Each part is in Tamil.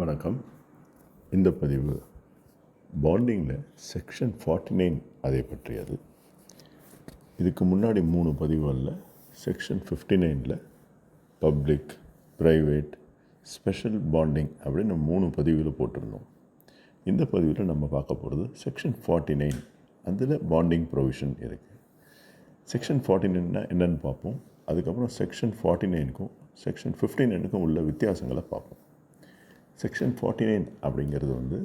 வணக்கம். இந்த பதிவு பாண்டிங்கில் செக்ஷன் 49 அதை பற்றியது. இதுக்கு முன்னாடி 3 பதிவுகளில் section 59 public, private, special bonding அப்படின்னு 3 பதிவுகளை போட்டிருந்தோம். இந்த பதிவில் நம்ம பார்க்க போகிறது செக்ஷன் 49. அதில் பாண்டிங் ப்ரொவிஷன் இருக்குது. செக்ஷன் 49 என்னென்னு பார்ப்போம். அதுக்கப்புறம் செக்ஷன் 49க்கும் செக்ஷன் 59க்கும் உள்ள வித்தியாசங்களை பார்ப்போம். செக்ஷன் 49 அப்படிங்கிறது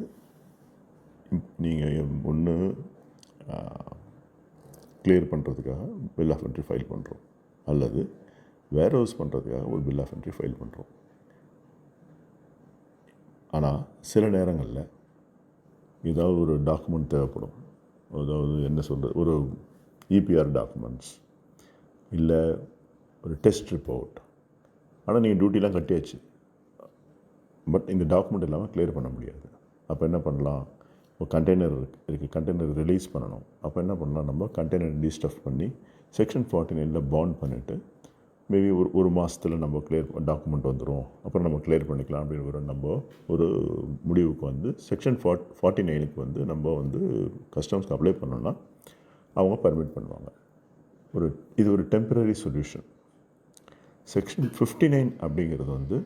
நீங்கள் ஒன்று கிளியர் பண்ணுறதுக்காக பில் ஆஃப் என்ட்ரி ஃபைல் பண்ணுறோம், அல்லது வேர் ஹவுஸ் பண்ணுறதுக்காக ஒரு பில் ஆஃப் என்ட்ரி ஃபைல் பண்ணுறோம். ஆனால் சில நேரங்களில் ஏதாவது ஒரு டாக்குமெண்ட் தேவைப்படும். அதாவது என்ன சொல்கிறது, ஒரு இபிஆர் டாக்குமெண்ட்ஸ் இல்லை ஒரு டெஸ்ட் ரிப்போர்ட். ஆனால் நீங்கள் டியூட்டிலாம் கட்டியாச்சு, பட் இந்த டாக்குமெண்ட் இல்லாமல் கிளியர் பண்ண முடியாது. அப்போ என்ன பண்ணலாம்? ஒரு கண்டெய்னர் இருக்குது, கண்டெய்னர் ரிலீஸ் பண்ணணும். அப்போ என்ன பண்ணலாம்? நம்ம கண்டெய்னர் டீஸ்டஃப் பண்ணி செக்ஷன் 49 பாண்ட் பண்ணிவிட்டு மேபி ஒரு மாதத்தில் நம்ம கிளியர் டாக்குமெண்ட் வந்துடும், அப்புறம் நம்ம கிளியர் பண்ணிக்கலாம் அப்படின்னு நம்ம ஒரு முடிவுக்கு செக்ஷன் 49க்கு நம்ம கஸ்டம்ஸ்க்கு அப்ளை பண்ணோன்னா அவங்க பர்மிட் பண்ணுவாங்க. இது ஒரு டெம்பரரி சொல்யூஷன். செக்ஷன் 59 அப்படிங்கிறது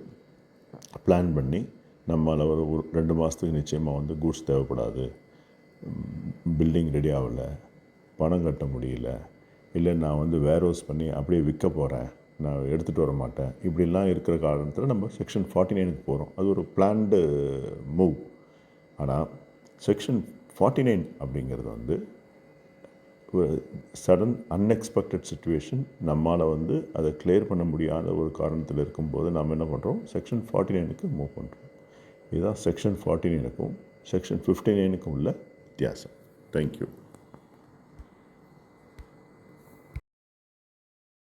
பிளான் பண்ணி நம்மளால் ஒரு 2 மாதத்துக்கு நிச்சயமாக கூட்ஸ் தேவைப்படாது, பில்டிங் ரெடி ஆகலை, பணம் கட்ட முடியல, இல்லை நான் வேர் ஹவுஸ் பண்ணி அப்படியே விற்க போகிறேன், நான் எடுத்துகிட்டு வர மாட்டேன், இப்படிலாம் இருக்கிற காரணத்தில் நம்ம செக்ஷன் 49க்கு போகிறோம். அது ஒரு பிளான்டு மூவ். ஆனால் செக்ஷன் 49 அப்படிங்கிறது சடன் அன்எக்ஸ்பெக்டட் சுச்சுவேஷன், நம்மளால் அதை கிளியர் பண்ண முடியாத ஒரு காரணத்தில் இருக்கும்போது நாம் என்ன பண்ணுறோம்? செக்ஷன் 49க்கு மூவ் பண்ணுறோம். இதுதான் செக்ஷன் 49க்கும் செக்ஷன் 59க்கும் உள்ள வித்தியாசம். தேங்க்யூ.